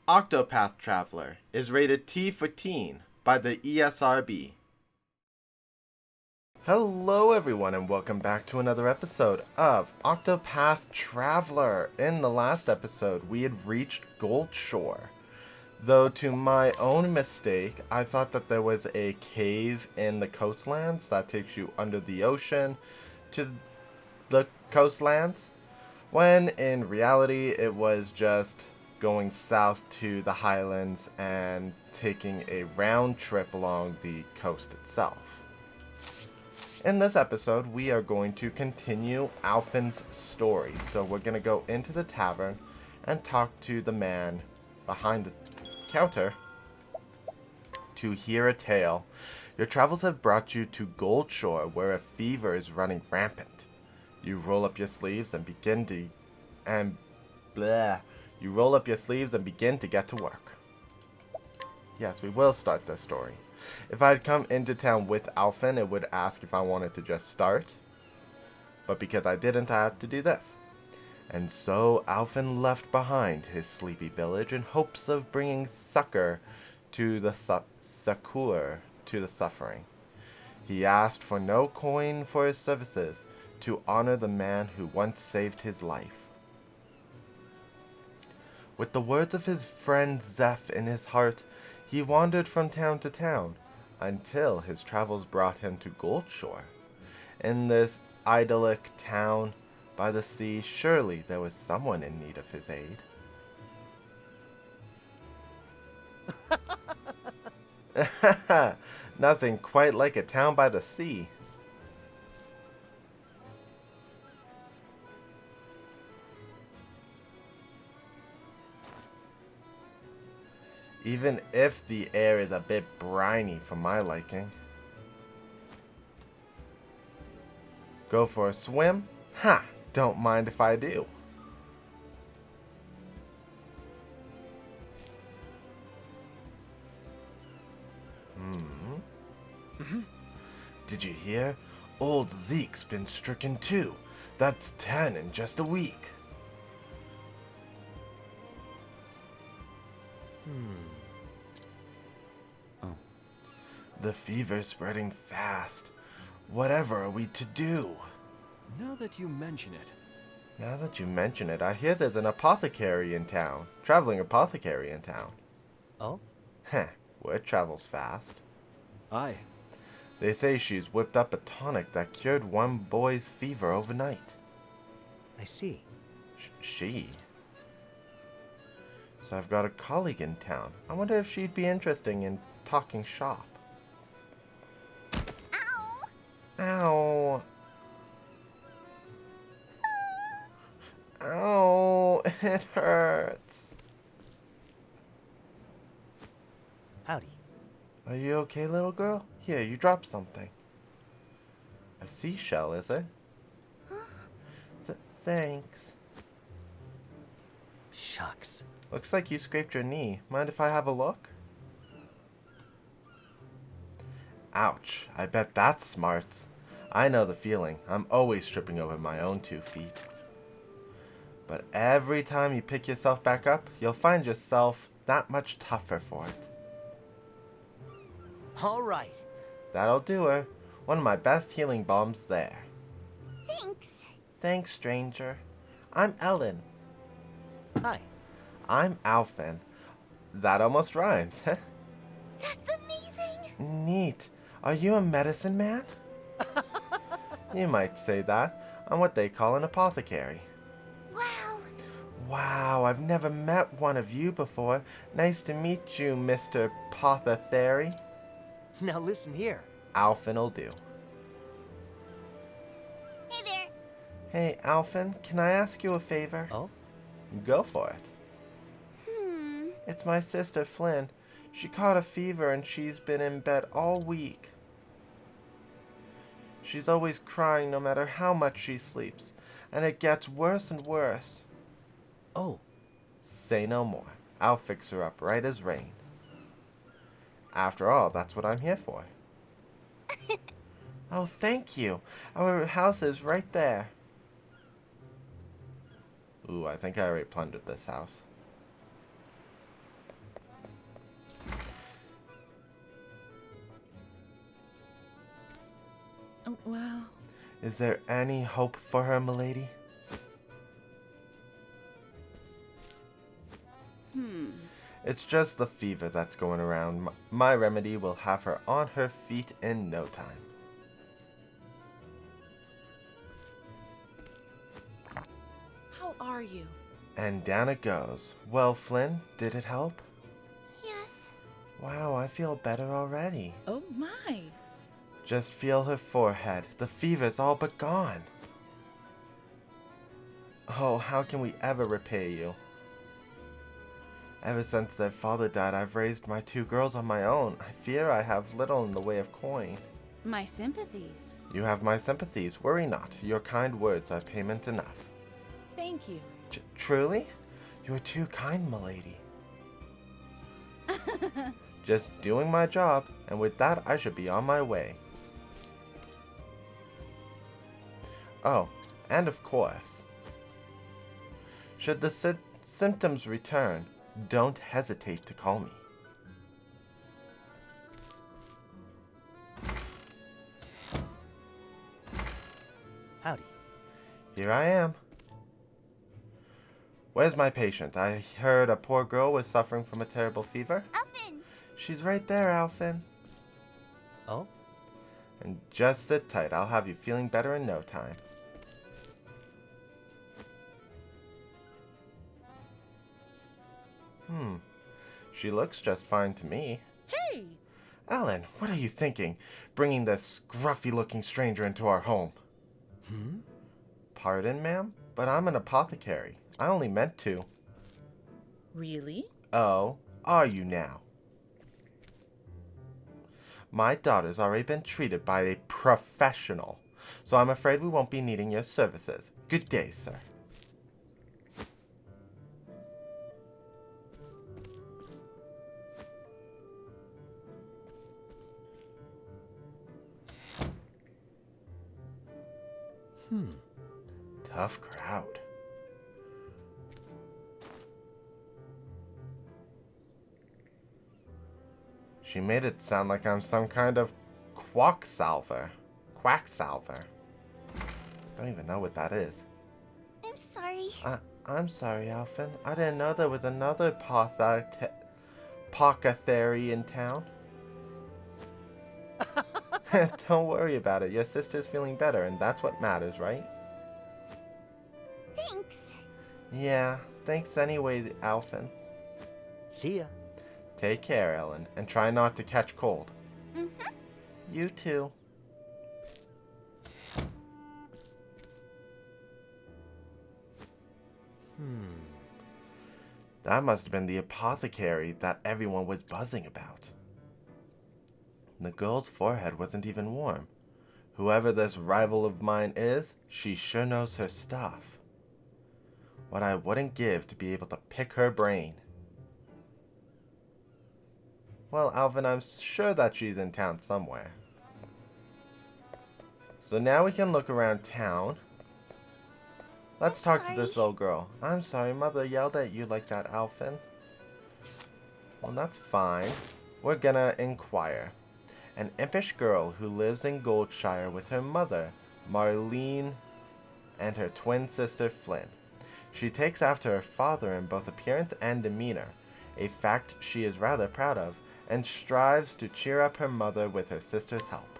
Octopath Traveler is rated T for teen by the ESRB. Hello everyone and welcome back to another episode of Octopath Traveler. In the last episode we had reached Goldshore. Though to my own mistake, I thought that there was a cave in the coastlands that takes you under the ocean to the coastlands, when in reality it was just going south to the highlands and taking a round trip along the coast itself. In this episode, we are going to continue Alfyn's story. So we're going to go into the tavern and talk to the man behind the counter to hear a tale. Your travels have brought you to Goldshore, where a fever is running rampant. You roll up your sleeves and begin to get to work. Yes, we will start this story. If I had come into town with Alfyn, it would ask if I wanted to just start. But because I didn't, I had to do this. And so Alfyn left behind his sleepy village in hopes of bringing succor to the suffering. He asked for no coin for his services to honor the man who once saved his life. With the words of his friend Zeph in his heart, he wandered from town to town until his travels brought him to Goldshore. In this idyllic town by the sea, surely there was someone in need of his aid. Nothing quite like a town by the sea. Even if the air is a bit briny for my liking. Go for a swim? Ha! Don't mind if I do. Did you hear? Old Zeke's been stricken too. That's 10 in just a week. Oh. The fever's spreading fast. Whatever are we to do? Now that you mention it, I hear there's an apothecary in town. Traveling apothecary in town. Oh? Heh, word travels fast. Aye. They say she's whipped up a tonic that cured one boy's fever overnight. I see. She? So I've got a colleague in town. I wonder if she'd be interested in talking shop. Ow! Ow! It hurts. Howdy. Are you okay, little girl? Here, you dropped something. A seashell, is it? Thanks. Shucks. Looks like you scraped your knee. Mind if I have a look? Ouch, I bet that's smart. I know the feeling. I'm always tripping over my own 2 feet. But every time you pick yourself back up, you'll find yourself that much tougher for it. All right. That'll do her. One of my best healing bombs there. Thanks. Thanks, stranger. I'm Ellen. Hi. I'm Alfyn. That almost rhymes. That's amazing. Neat. Are you a medicine man? You might say that. I'm what they call an apothecary. Wow. Wow, I've never met one of you before. Nice to meet you, Mr. Apothecary. Now listen here. Alfyn'll do. Hey there. Hey, Alfyn, can I ask you a favor? Oh? Go for it. It's my sister, Flynn. She caught a fever and she's been in bed all week. She's always crying no matter how much she sleeps, and it gets worse and worse. Oh. Say no more. I'll fix her up right as rain. After all, that's what I'm here for. Oh, thank you. Our house is right there. Ooh, I think I already plundered this house. Well, Is there any hope for her, milady? It's just the fever that's going around. My remedy will have her on her feet in no time. how are you? And down it goes. Well, Flynn, did it help? Yes. Wow, I feel better already. Oh my. Just feel her forehead. The fever's all but gone. Oh, how can we ever repay you? Ever since their father died, I've raised my 2 girls on my own. I fear I have little in the way of coin. My sympathies. You have my sympathies. Worry not. Your kind words are payment enough. Thank you. Truly? You are too kind, milady. Just doing my job, and with that I should be on my way. Oh, and of course, should the symptoms return, don't hesitate to call me. Howdy. Here I am. Where's my patient? I heard a poor girl was suffering from a terrible fever. Alfyn! She's right there, Alfyn. Oh? And just sit tight. I'll have you feeling better in no time. She looks just fine to me. Hey! Ellen, what are you thinking? Bringing this scruffy-looking stranger into our home. Pardon, ma'am? But I'm an apothecary. I only meant to. Really? Oh, are you now? My daughter's already been treated by a professional, so I'm afraid we won't be needing your services. Good day, sir. Tough crowd. She made it sound like I'm some kind of quacksalver. Don't even know what that is. I'm sorry. I'm sorry, Alfyn. I didn't know there was another Apothecary in town. Don't worry about it. Your sister's feeling better, and that's what matters, right? Thanks. Yeah, thanks anyway, Alfyn. See ya. Take care, Ellen, and try not to catch cold. Mm-hmm. You too. That must have been the apothecary that everyone was buzzing about. The girl's forehead wasn't even warm. Whoever this rival of mine is, she sure knows her stuff. What I wouldn't give to be able to pick her brain. Well, Alfyn, I'm sure that she's in town somewhere. So now we can look around town. Let's talk to this little girl. I'm sorry, Mother yelled at you like that, Alfyn. Well, that's fine. We're gonna inquire. An impish girl who lives in Goldshire with her mother, Marlene, and her twin sister, Flynn. She takes after her father in both appearance and demeanor, a fact she is rather proud of, and strives to cheer up her mother with her sister's help.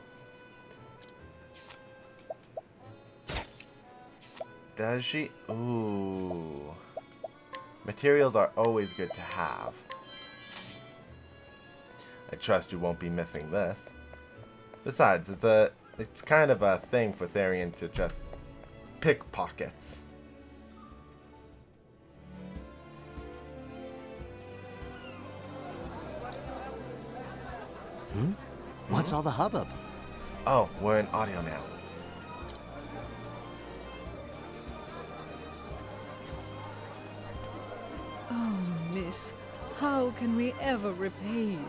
Does she? Ooh. Materials are always good to have. I trust you won't be missing this. Besides, it's kind of a thing for Therian to just pickpockets. What's all the hubbub? Oh, we're in audio now. Oh, miss, how can we ever repay you?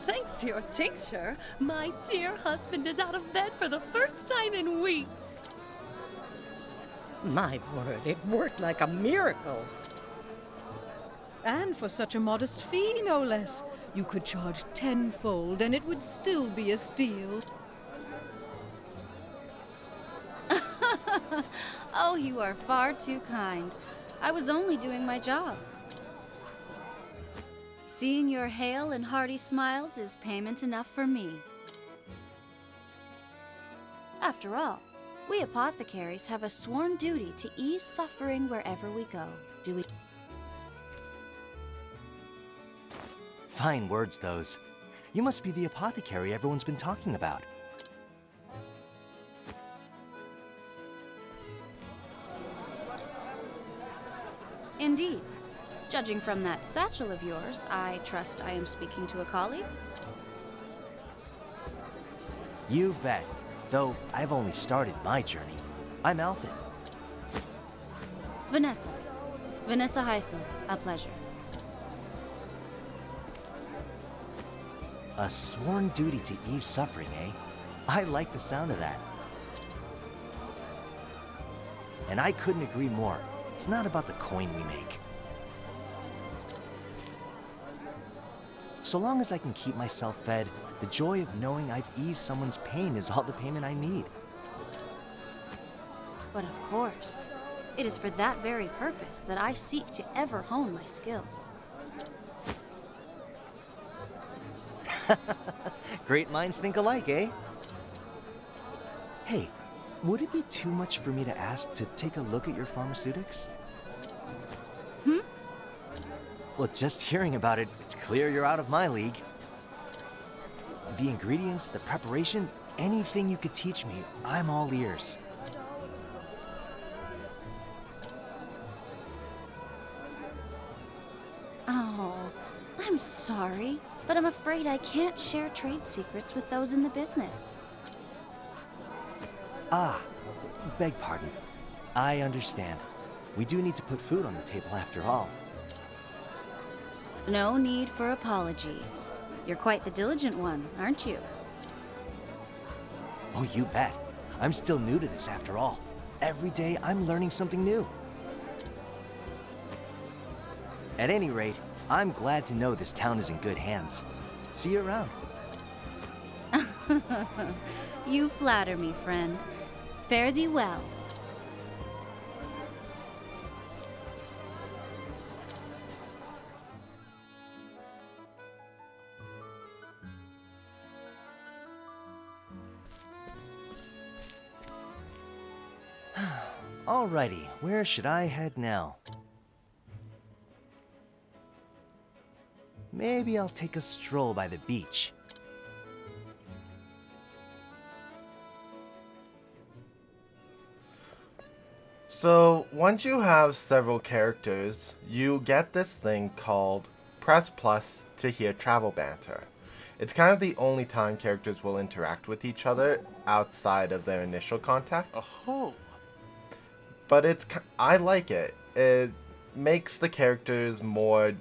Thanks to your tincture, my dear husband is out of bed for the first time in weeks. My word, it worked like a miracle. And for such a modest fee, no less. You could charge tenfold and it would still be a steal. Oh, you are far too kind. I was only doing my job. Seeing your hale and hearty smiles is payment enough for me. After all, we apothecaries have a sworn duty to ease suffering wherever we go. Do we? Fine words, those. You must be the apothecary everyone's been talking about. Indeed. Judging from that satchel of yours, I trust I am speaking to a colleague? You bet. Though I've only started my journey. I'm Alfyn. Vanessa. Vanessa Hazel. A pleasure. A sworn duty to ease suffering, eh? I like the sound of that. And I couldn't agree more. It's not about the coin we make. So long as I can keep myself fed, the joy of knowing I've eased someone's pain is all the payment I need. But of course, it is for that very purpose that I seek to ever hone my skills. Great minds think alike, eh? Hey, would it be too much for me to ask to take a look at your pharmaceutics? Well, just hearing about it, it's clear you're out of my league. The ingredients, the preparation, anything you could teach me, I'm all ears. Oh, I'm sorry, but I'm afraid I can't share trade secrets with those in the business. Ah, beg pardon. I understand. We do need to put food on the table after all. No need for apologies. You're quite the diligent one, aren't you? Oh, you bet. I'm still new to this after all. Every day I'm learning something new. At any rate, I'm glad to know this town is in good hands. See you around. You flatter me, friend. Fare thee well. Alrighty, where should I head now? Maybe I'll take a stroll by the beach. So, once you have several characters, you get this thing called Press Plus to hear travel banter. It's kind of the only time characters will interact with each other outside of their initial contact. Oh. But I like it. It makes the characters more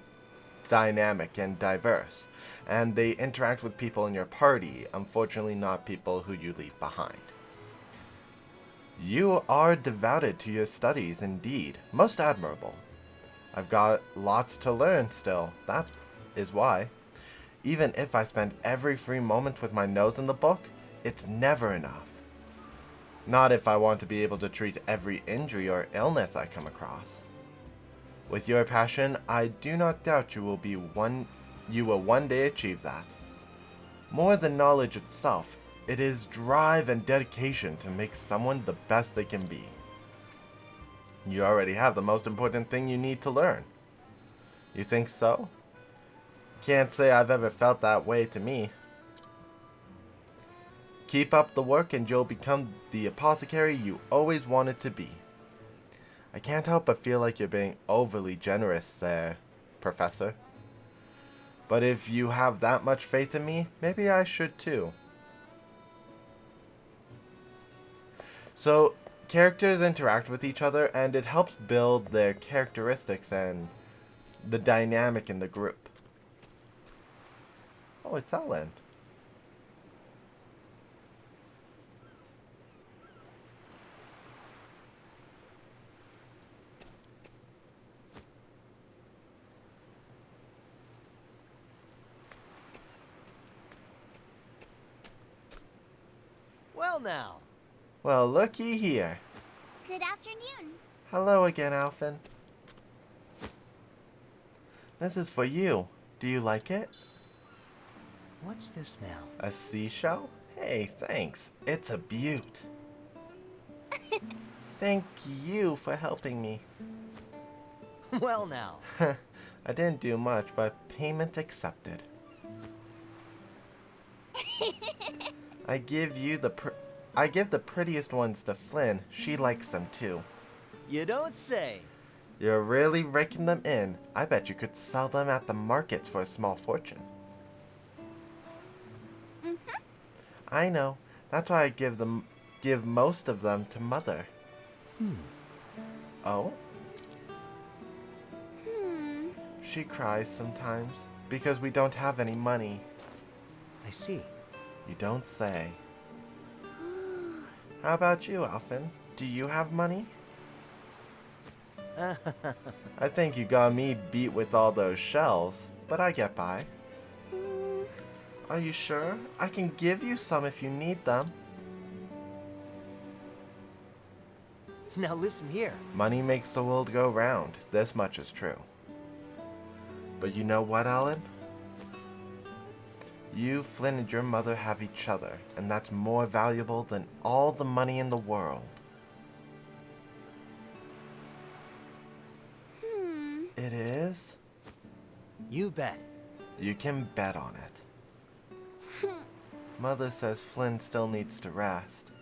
dynamic and diverse, and they interact with people in your party, unfortunately not people who you leave behind. You are devoted to your studies indeed, most admirable. I've got lots to learn still, that is why. Even if I spend every free moment with my nose in the book, it's never enough. Not if I want to be able to treat every injury or illness I come across. With your passion, I do not doubt you will one day achieve that. More than knowledge itself, it is drive and dedication to make someone the best they can be. You already have the most important thing you need to learn. You think so? Can't say I've ever felt that way to me. Keep up the work and you'll become the apothecary you always wanted to be. I can't help but feel like you're being overly generous there, Professor. But if you have that much faith in me, maybe I should too. So, characters interact with each other and it helps build their characteristics and the dynamic in the group. Oh, it's Ellen. Well now. Well, looky here. Good afternoon. Hello again, Alfyn. This is for you. Do you like it? What's this now? A seashell? Hey, thanks. It's a beaut. Thank you for helping me. Well now. I didn't do much, but payment accepted. I give the prettiest ones to Flynn. She likes them too. You don't say. You're really raking them in. I bet you could sell them at the markets for a small fortune. I know. That's why I give most of them to Mother. Oh? She cries sometimes because we don't have any money. I see. You don't say. How about you, Alfyn? Do you have money? I think you got me beat with all those shells, but I get by. Are you sure? I can give you some if you need them. Now listen here. Money makes the world go round. This much is true. But you know what, Ellen? You, Flynn, and your mother have each other, and that's more valuable than all the money in the world. It is? You bet. You can bet on it. Mother says Flynn still needs to rest.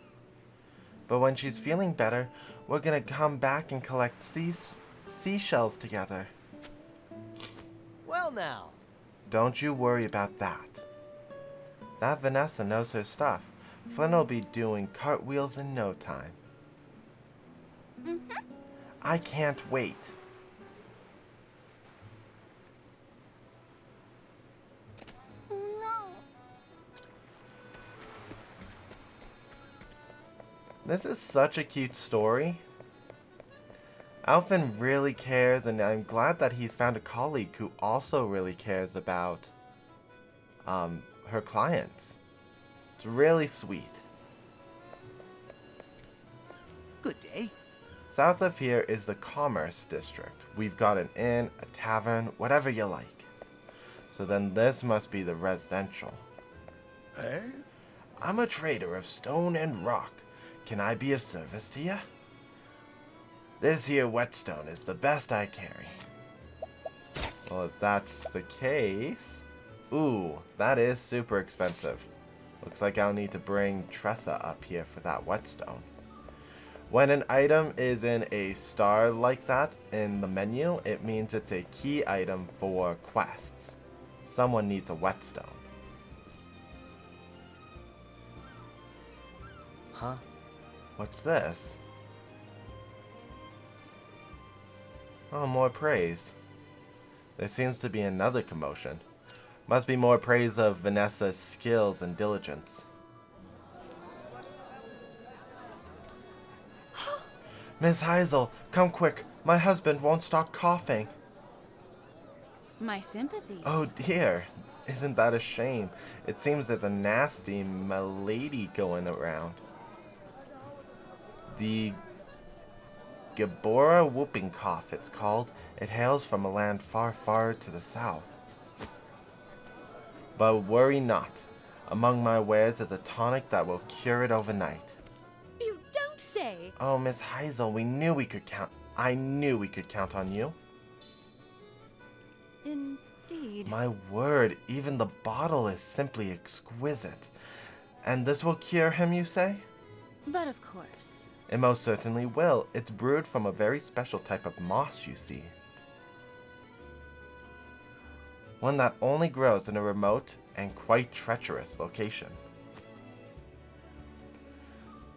But when she's feeling better, we're gonna come back and collect seashells together. Well now. Don't you worry about that. That Vanessa knows her stuff. Flynn will be doing cartwheels in no time. I can't wait. No. This is such a cute story. Alfyn really cares, and I'm glad that he's found a colleague who also really cares about her clients. It's really sweet. Good day. South of here is the Commerce District. We've got an inn, a tavern, whatever you like. So then this must be the residential. Eh? I'm a trader of stone and rock. Can I be of service to you? This here whetstone is the best I carry. Well, if that's the case... Ooh, that is super expensive. Looks like I'll need to bring Tressa up here for that whetstone. When an item is in a star like that in the menu, it means it's a key item for quests. Someone needs a whetstone. Huh? What's this? Oh, more praise. There seems to be another commotion. Must be more praise of Vanessa's skills and diligence. Miss Hazel, come quick. My husband won't stop coughing. My sympathies. Oh dear. Isn't that a shame? It seems there's a nasty malady going around. The Gaborra whooping cough, it's called. It hails from a land far, far to the south. But worry not. Among my wares is a tonic that will cure it overnight. You don't say. Oh, Miss Hazel, we knew we could count. I knew we could count on you. Indeed. My word, even the bottle is simply exquisite. And this will cure him, you say? But of course. It most certainly will. It's brewed from a very special type of moss, you see. One that only grows in a remote and quite treacherous location.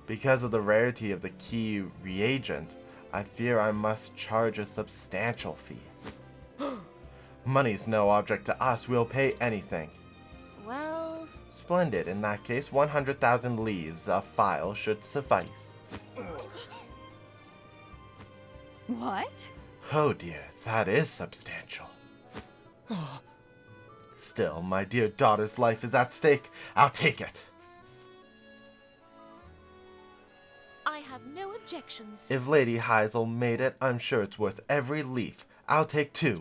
Because of the rarity of the key reagent, I fear I must charge a substantial fee. Money's no object to us. We'll pay anything. Well... Splendid. In that case, 100,000 leaves a file should suffice. What? Oh dear, that is substantial. Still, my dear daughter's life is at stake. I'll take it. I have no objections. If Lady Hazel made it, I'm sure it's worth every leaf. I'll take 2.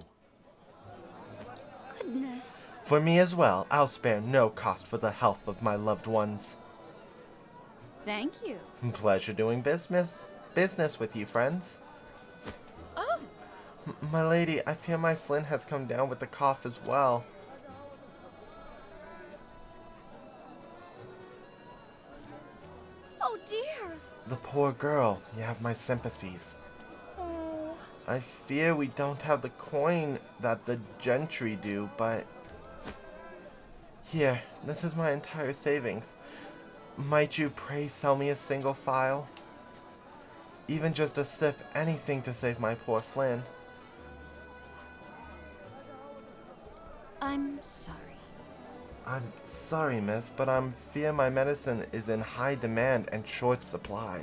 Goodness. For me as well, I'll spare no cost for the health of my loved ones. Thank you. Pleasure doing business with you, friends. Oh, My lady, I fear my Flynn has come down with the cough as well. Oh dear. The poor girl, you have my sympathies. I fear we don't have the coin that the gentry do, but... Here, this is my entire savings. Might you pray sell me a single file? Even just a sip, anything to save my poor Flynn. I'm sorry. I'm sorry, miss, but I fear my medicine is in high demand and short supply.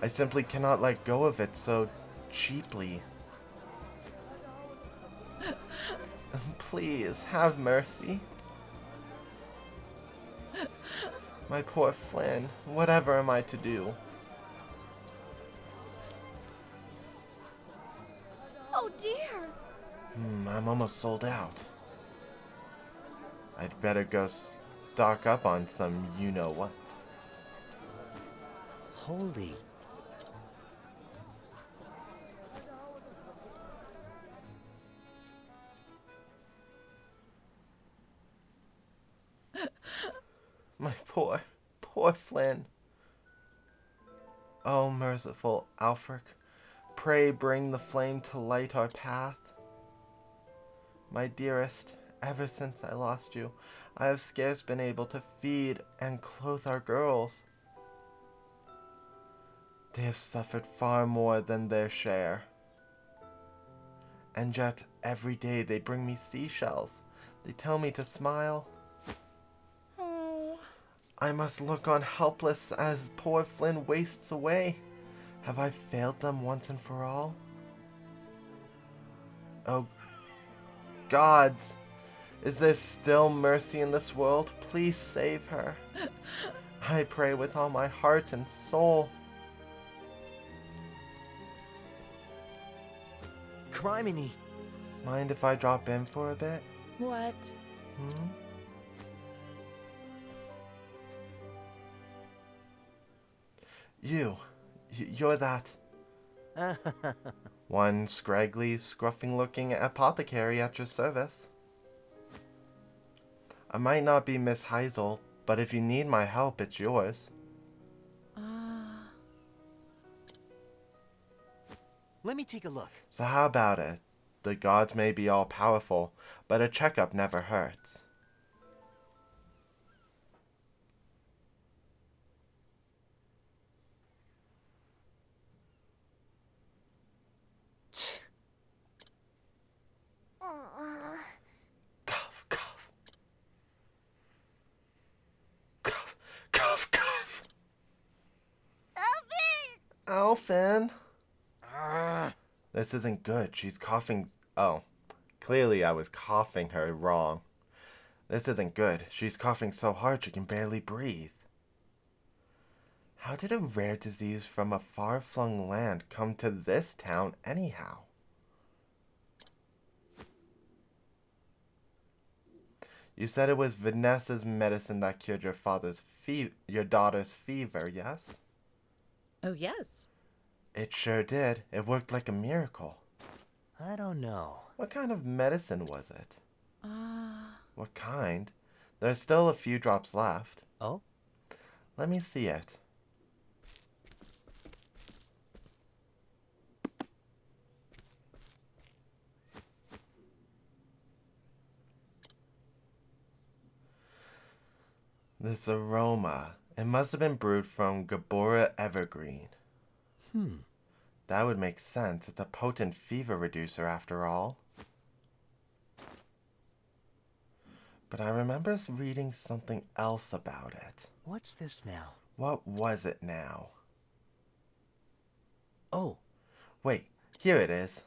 I simply cannot let go of it so cheaply. Please, have mercy. My poor Flynn, whatever am I to do? Oh dear. I'm almost sold out. I'd better go stock up on some you-know-what. Holy. My poor Flynn. Oh, merciful Alfyn, pray bring the flame to light our path. My dearest, ever since I lost you, I have scarce been able to feed and clothe our girls. They have suffered far more than their share. And yet, every day they bring me seashells. They tell me to smile. I must look on helpless as poor Flynn wastes away. Have I failed them once and for all? Oh, gods, is there still mercy in this world? Please save her. I pray with all my heart and soul. Criminy. Mind if I drop in for a bit? what? Hmm? You're that one scraggly, scruffing-looking apothecary at your service. I might not be Miss Hazel, but if you need my help, it's yours. Let me take a look. So how about it? The gods may be all-powerful, but a checkup never hurts. Cough, cough. Cough, cough, cough. Alfyn! This isn't good. She's coughing. Oh, clearly I was coughing her wrong. This isn't good. She's coughing so hard she can barely breathe. How did a rare disease from a far-flung land come to this town anyhow? You said it was Vanessa's medicine that cured your daughter's fever, yes? Oh, yes. It sure did. It worked like a miracle. I don't know. What kind of medicine was it? What kind? There's still a few drops left. Oh? Let me see it. This aroma. It must have been brewed from Gaborra evergreen. That would make sense. It's a potent fever reducer after all. But I remember reading something else about it. What's this now? What was it now? Oh, Wait, here it is.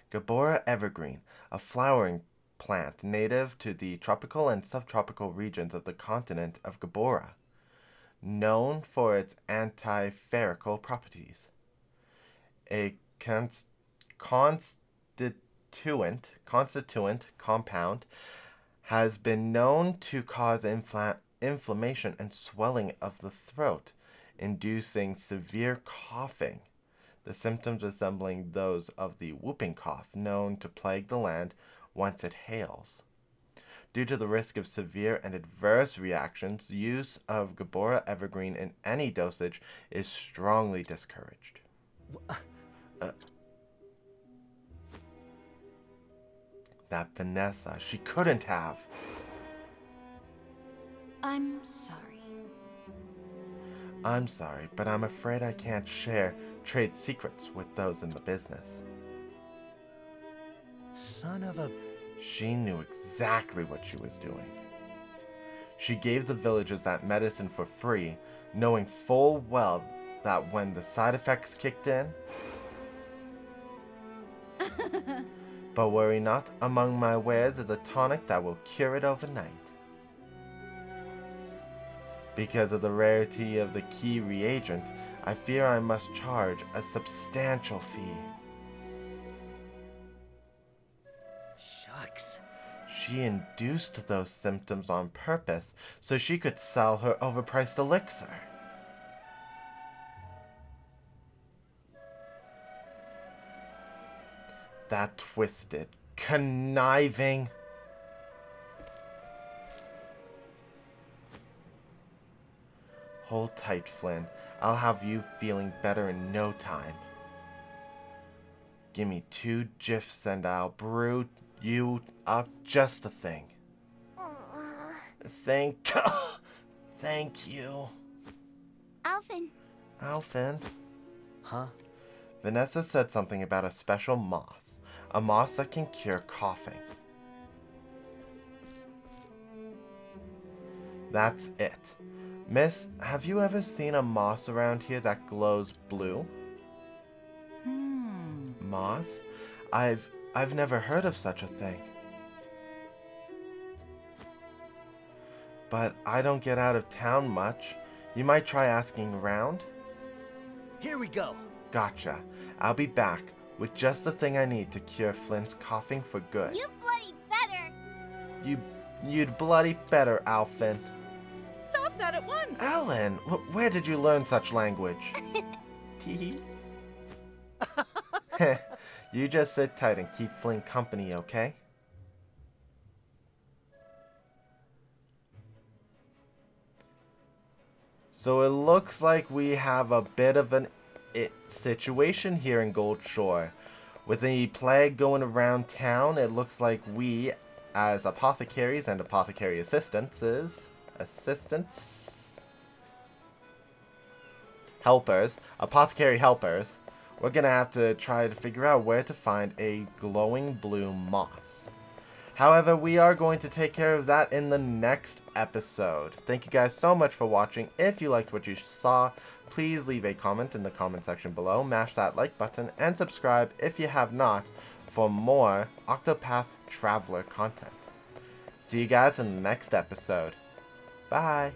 Gaborra evergreen, a flowering plant native to the tropical and subtropical regions of the continent of Gaborra. known for its anti-ferrical properties. A constituent compound has been known to cause inflammation and swelling of the throat, inducing severe coughing, the symptoms resembling those of the whooping cough known to plague the land once it hails. Due to the risk of severe and adverse reactions, use of Gaborra Evergreen in any dosage is strongly discouraged. That Vanessa, she couldn't have. I'm sorry. I'm sorry, but I'm afraid I can't share trade secrets with those in the business. Son of a... She knew exactly what she was doing. She gave the villagers that medicine for free, knowing full well that when the side effects kicked in... But worry not, among my wares is a tonic that will cure it overnight. Because of the rarity of the key reagent, I fear I must charge a substantial fee. Shucks. She induced those symptoms on purpose so she could sell her overpriced elixir. That twisted, conniving... Hold tight, Flynn. I'll have you feeling better in no time. Give me 2 gifs and I'll brew you up just the thing. Thank you. Alfyn. Alfyn? Huh? Vanessa said something about a special moss. A moss that can cure coughing. That's it. Miss, have you ever seen a moss around here that glows blue? Moss? I've never heard of such a thing. But I don't get out of town much. You might try asking around. Here we go. Gotcha. I'll be back with just the thing I need to cure Flynn's coughing for good. You bloody better. You'd bloody better, Alfyn. Stop that at once! Ellen, where did you learn such language? Teehee. You just sit tight and keep Flynn company, okay? So it looks like we have a bit of an situation here in Goldshore. With the plague going around town, it looks like we, as apothecaries and apothecary apothecary helpers, we're gonna have to try to figure out where to find a glowing blue moss. However, we are going to take care of that in the next episode. Thank you guys so much for watching. If you liked what you saw, please leave a comment in the comment section below, mash that like button, and subscribe if you have not for more Octopath Traveler content. See you guys in the next episode. Bye!